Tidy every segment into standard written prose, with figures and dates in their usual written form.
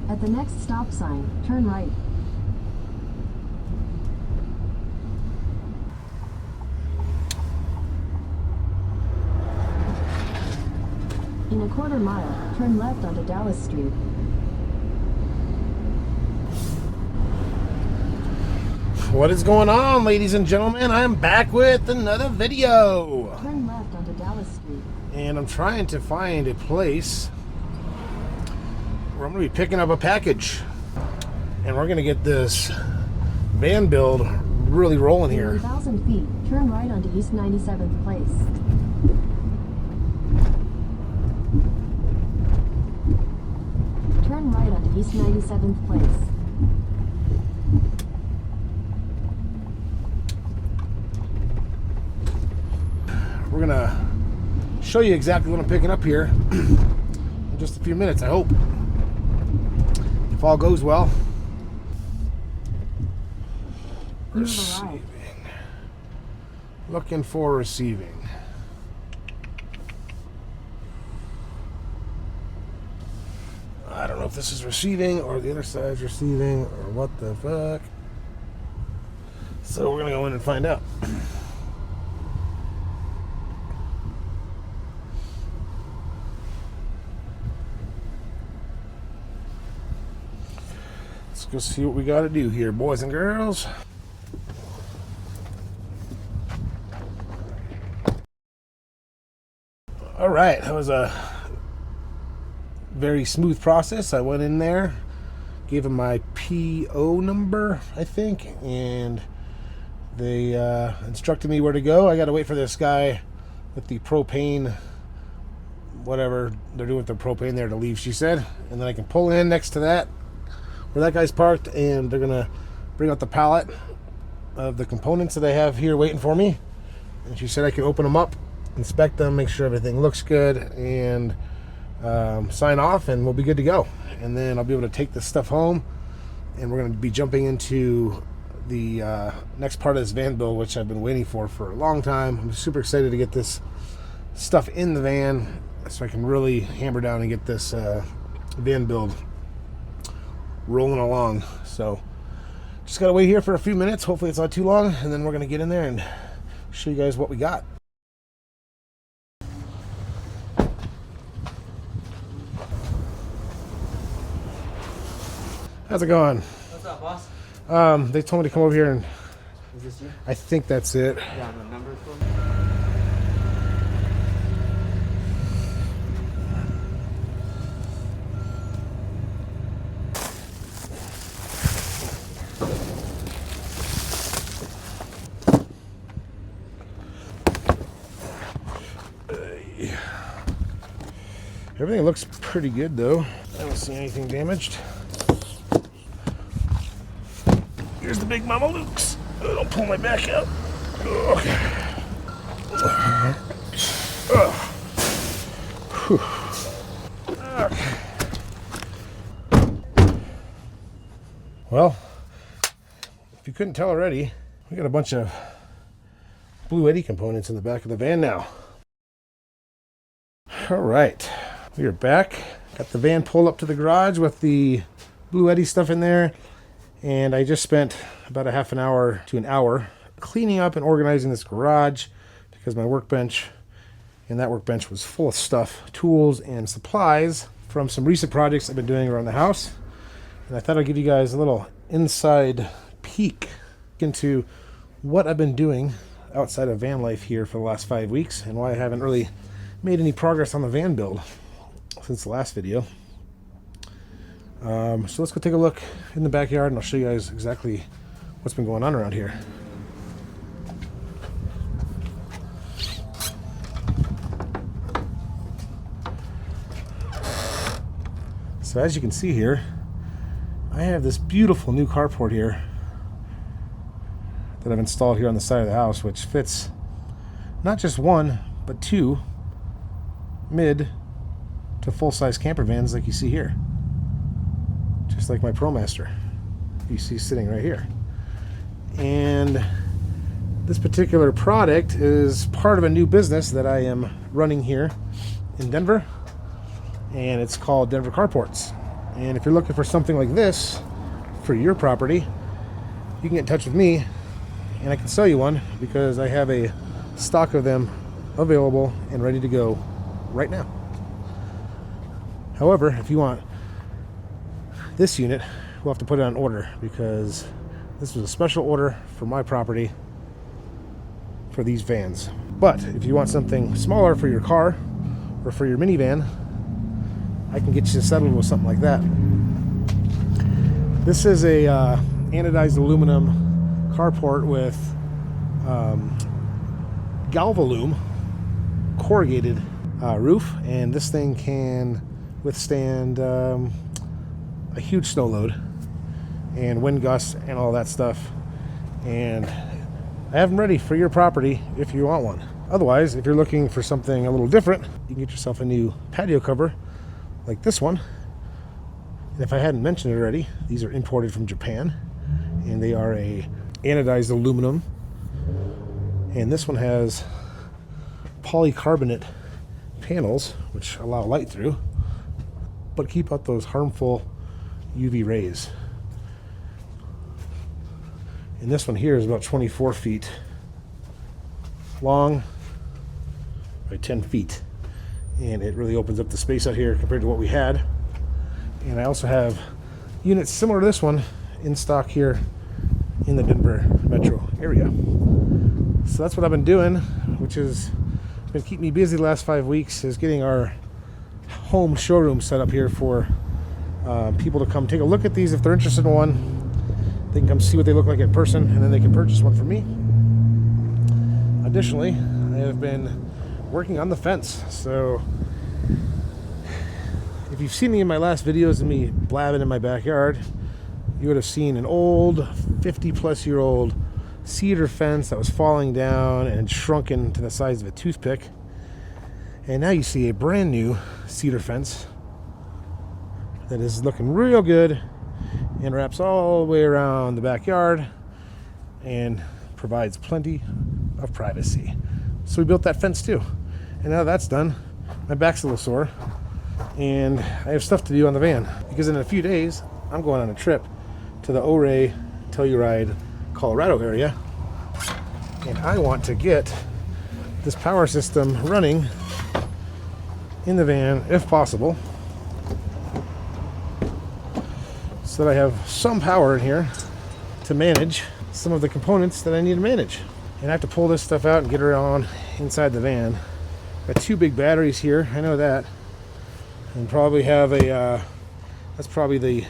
At the next stop sign, turn right. In a quarter mile, turn left onto Dallas Street. What is going on, ladies and gentlemen? I'm back with another video. Turn left onto Dallas Street. And I'm trying to find a place where I'm going to be picking up a package. And we're going to get this van build really rolling here. In 1,000 feet, turn right onto East 97th Place. Turn right onto East 97th Place. We're gonna show you exactly what I'm picking up here in just a few minutes, I hope. If all goes well. Receiving. Looking for receiving. I don't know if this is receiving or the other side's receiving or what the fuck. So we're gonna go in and find out. Let's go see what we got to do here, boys and girls. All right, that was a very smooth process. I went in there, gave them my PO number, I think, and they instructed me where to go. I got to wait for this guy with the propane, whatever they're doing with the propane there, to leave, she said, and then I can pull in next to that where that guy's parked, and they're gonna bring out the pallet of the components that I have here waiting for me. And she said I can open them up, inspect them, make sure everything looks good, and sign off, and we'll be good to go. And then I'll be able to take this stuff home, and we're gonna be jumping into the next part of this van build, which I've been waiting for a long time. I'm super excited to get this stuff in the van so I can really hammer down and get this van build rolling along. So just gotta wait here for a few minutes. Hopefully it's not too long, and then we're gonna get in there and show you guys what we got. How's it going? What's up, boss? They told me to come over here, and Is this you? I think that's it. Yeah, the number for me. Everything looks pretty good though. I don't see anything damaged. Here's the big Mama Luke's. Don't pull my back out. Okay. Okay. Well, if you couldn't tell already, we got a bunch of Bluetti components in the back of the van now. All right, we are back. Got the van pulled up to the garage with the Bluetti stuff in there. And I just spent about a half an hour to an hour cleaning up and organizing this garage because my workbench and that workbench was full of stuff, tools and supplies from some recent projects I've been doing around the house. And I thought I'd give you guys a little inside peek into what I've been doing outside of Vanlife here for the last 5 weeks and why I haven't really made any progress on the van build since the last video. So let's go take a look in the backyard, and I'll show you guys exactly what's been going on around here. So as you can see here, I have this beautiful new carport here that I've installed here on the side of the house, which fits not just one, but two mid to full-size camper vans like you see here. Just like my ProMaster you see sitting right here. And this particular product is part of a new business that I am running here in Denver, and it's called Denver Carports. And if you're looking for something like this for your property, you can get in touch with me and I can sell you one, because I have a stock of them available and ready to go right now. However, if you want this unit, we'll have to put it on order, because this was a special order for my property for these vans. But if you want something smaller for your car or for your minivan, I can get you settled with something like that. This is a anodized aluminum carport with Galvalume corrugated roof, and this thing can withstand a huge snow load and wind gusts and all that stuff. And I have them ready for your property if you want one. Otherwise, if you're looking for something a little different, you can get yourself a new patio cover like this one. And if I hadn't mentioned it already, these are imported from Japan, and they are a anodized aluminum. And this one has polycarbonate panels which allow light through but keep out those harmful UV rays. And this one here is about 24 feet long by 10 feet, and it really opens up the space out here compared to what we had. And I also have units similar to this one in stock here in the Denver metro area. So that's what I've been doing, which has been keeping me busy the last 5 weeks, is getting our home showroom set up here for people to come take a look at these. If they're interested in one, they can come see what they look like in person, and then they can purchase one from me. Additionally, I have been working on the fence. So if you've seen me in my last videos of me blabbing in my backyard, you would have seen an old 50-plus-year-old cedar fence that was falling down and shrunken to the size of a toothpick. And now you see a brand new cedar fence that is looking real good and wraps all the way around the backyard and provides plenty of privacy. So we built that fence too. And now that's done, my back's a little sore and I have stuff to do on the van, because in a few days I'm going on a trip to the Ouray Telluride, Colorado area, and I want to get this power system running in the van if possible, so that I have some power in here to manage some of the components that I need to manage. And I have to pull this stuff out and get it on inside the van. Got 2 big batteries here, I know that, and probably have a that's probably the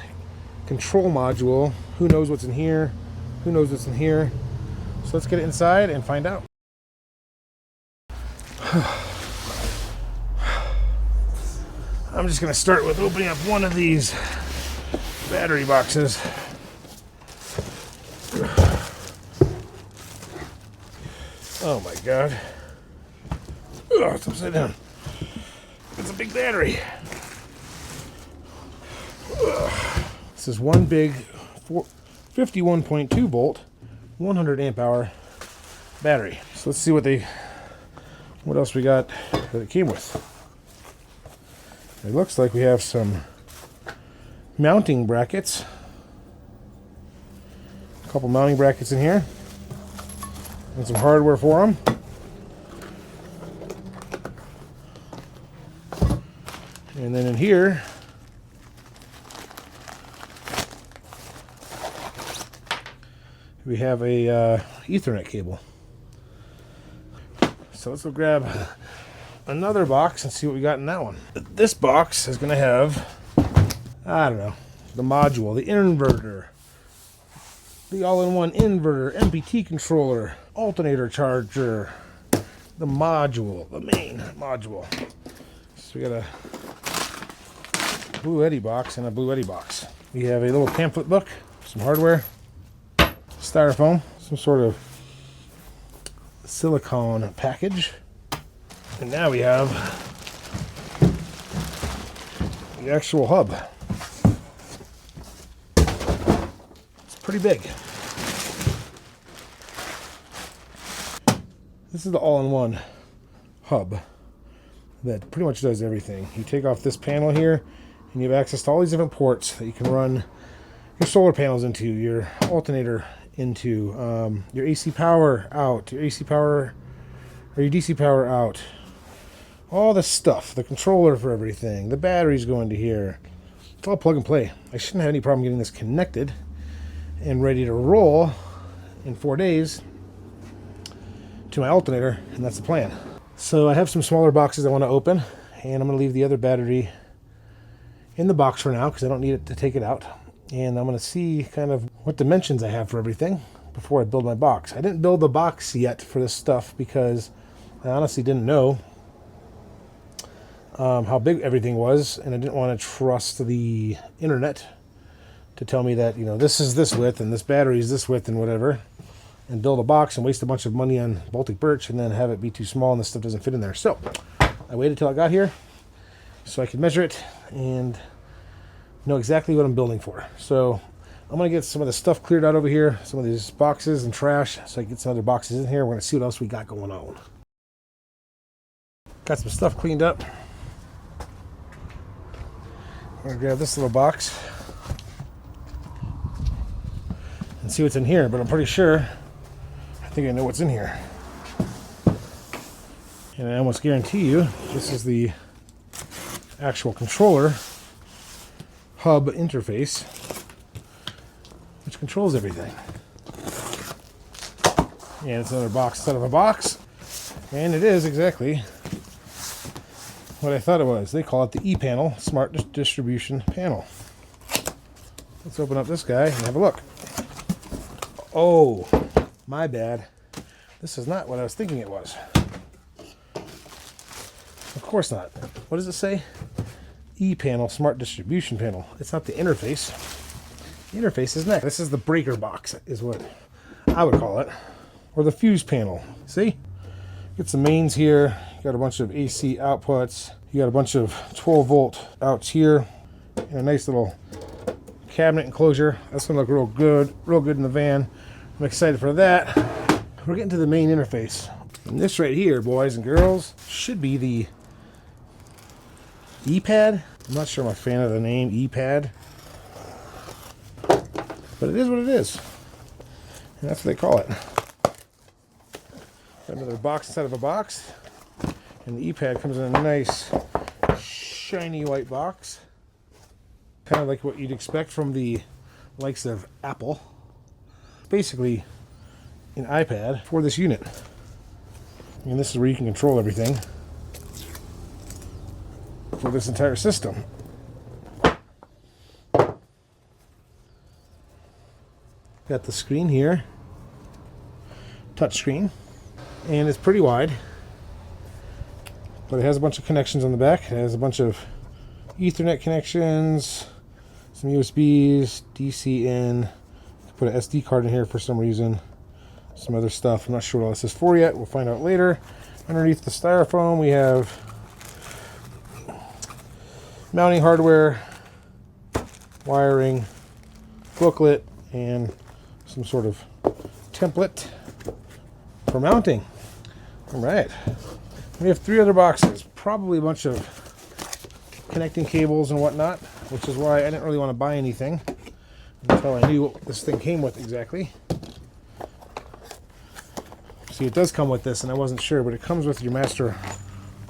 control module. Who knows what's in here? Who knows what's in here? So let's get it inside and find out. I'm just going to start with opening up one of these battery boxes. Oh my god. Oh, it's upside down. It's a big battery. This is one big 51.2 volt, 100 amp hour battery. So let's see what else we got that it came with. It looks like we have some mounting brackets. A couple mounting brackets in here. And some hardware for them. And then in here, we have a Ethernet cable. So let's go grab another box and see what we got in that one. This box is going to have, I don't know, the module, the inverter, the all-in-one inverter, MPT controller, alternator charger, the module, the main module. So we got a Bluetti box and a Bluetti box. We have a little pamphlet book, some hardware, styrofoam, some sort of silicone package, and now we have the actual hub. It's pretty big. This is the all-in-one hub that pretty much does everything. You take off this panel here and And you have access to all these different ports that you can run your solar panels into, your alternator into, your AC power out, your AC power or your DC power out. All this stuff, the controller for everything, the batteries go into here. It's all plug and play. I shouldn't have any problem getting this connected and ready to roll in 4 days to my alternator, and that's the plan. So I have some smaller boxes I want to open, and I'm going to leave the other battery in the box for now because I don't need it to take it out. And I'm going to see kind of what dimensions I have for everything before I build my box. I didn't build the box yet for this stuff because I honestly didn't know how big everything was, and I didn't want to trust the internet to tell me that, you know, this is this width and this battery is this width and whatever, and build a box and waste a bunch of money on Baltic birch and then have it be too small and this stuff doesn't fit in there. So I waited till I got here so I could measure it and know exactly what I'm building for. So I'm going to get some of the stuff cleared out over here, some of these boxes and trash, so I can get some other boxes in here. We're going to see what else we got going on. Got some stuff cleaned up. I'm going to grab this little box and see what's in here, but I'm pretty sure, I think I know what's in here. And I almost guarantee you this is the actual controller hub interface which controls everything. And it's another box inside of a box, and it is exactly what I thought it was. They call it the E-panel, Smart Distribution Panel. Let's open up this guy and have a look. Oh, my bad. This is not what I was thinking it was. Of course not. What does it say? E-panel, Smart Distribution Panel. It's not the interface. The interface is next. This is the breaker box, is what I would call it. Or the fuse panel. See? Get some mains here. You got a bunch of AC outputs. You got a bunch of 12 volt outs here. And a nice little cabinet enclosure. That's gonna look real good in the van. I'm excited for that. We're getting to the main interface. And this right here, boys and girls, should be the E-pad. I'm not sure I'm a fan of the name E-pad, but it is what it is. And that's what they call it. Got another box inside of a box. And the E-pad comes in a nice shiny white box. Kind of like what you'd expect from the likes of Apple. Basically an iPad for this unit. And this is where you can control everything for this entire system. Got the screen here. Touch screen. And it's pretty wide. But it has a bunch of connections on the back. It has a bunch of Ethernet connections, some USBs, DC in. Put an SD card in here for some reason. Some other stuff. I'm not sure what all this is for yet. We'll find out later. Underneath the styrofoam, we have mounting hardware, wiring, booklet, and some sort of template for mounting. All right. We have 3 other boxes. Probably a bunch of connecting cables and whatnot, which is why I didn't really want to buy anything until I knew what this thing came with exactly. See, it does come with this, and I wasn't sure, but it comes with your master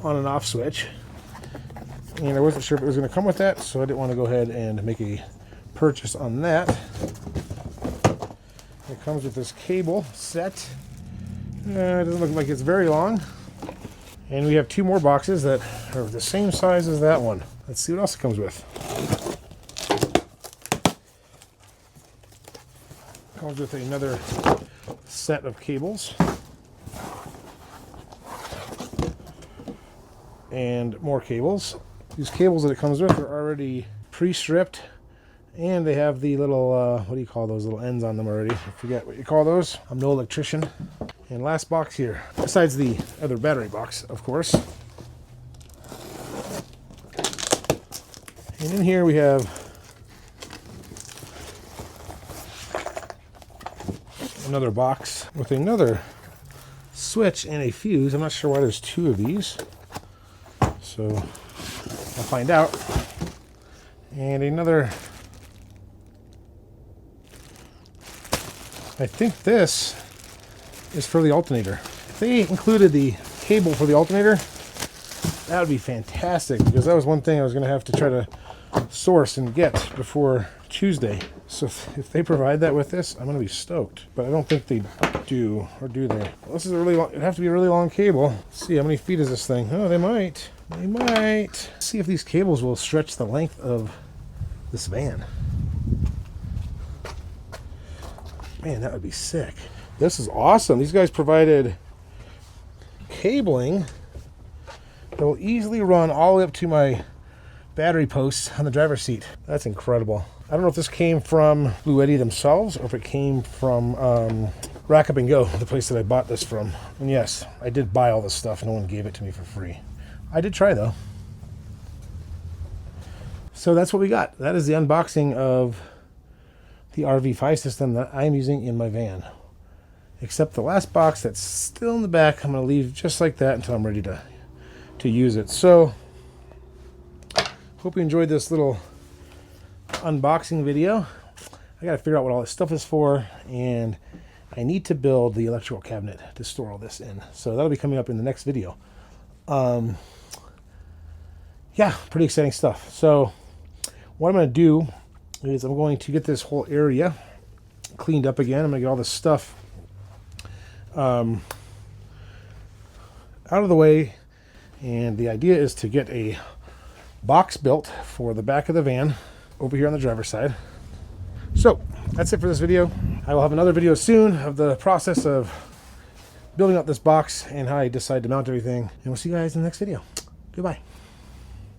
on and off switch. And I wasn't sure if it was going to come with that, so I didn't want to go ahead and make a purchase on that. It comes with this cable set. It doesn't look like it's very long. And we have 2 more boxes that are the same size as that one. Let's see what else it comes with. It comes with another set of cables. And more cables. These cables that it comes with are already pre-stripped, and they have the little, what do you call those little ends on them already? I forget what you call those. I'm no electrician. And last box here, besides the other battery box, of course. And in here we have another box with another switch and a fuse. I'm not sure why there's 2 of these. So I'll find out And another, I think this is for the alternator. If they included the cable for the alternator, that would be fantastic, because that was one thing I was going to have to try to source and get before Tuesday. So if they provide that with this, I'm going to be stoked. But I don't think they do, or do they? Well, this is a really long, it'd have to be a really long cable. Let's see, how many feet is this thing? Oh, they might. They might. Let's see if these cables will stretch the length of this van. Man, that would be sick. This is awesome. These guys provided cabling that will easily run all the way up to my battery posts on the driver's seat. That's incredible. I don't know if this came from Bluetti themselves or if it came from Rack Up and Go, the place that I bought this from. And yes, I did buy all this stuff. No one gave it to me for free. I did try though. So that's what we got. That is the unboxing of the RV5 system that I'm using in my van. Except the last box that's still in the back, I'm going to leave just like that until I'm ready to use it. So, hope you enjoyed this little unboxing video. I got to figure out what all this stuff is for, and I need to build the electrical cabinet to store all this in. So that'll be coming up in the next video. Yeah, pretty exciting stuff. So what I'm going to do is I'm going to get this whole area cleaned up again. I'm going to get all this stuff out of the way, and the idea is to get a box built for the back of the van over here on the driver's side. So that's it for this video. I will have another video soon of the process of building up this box and how I decide to mount everything, and we'll see you guys in the next video. Goodbye.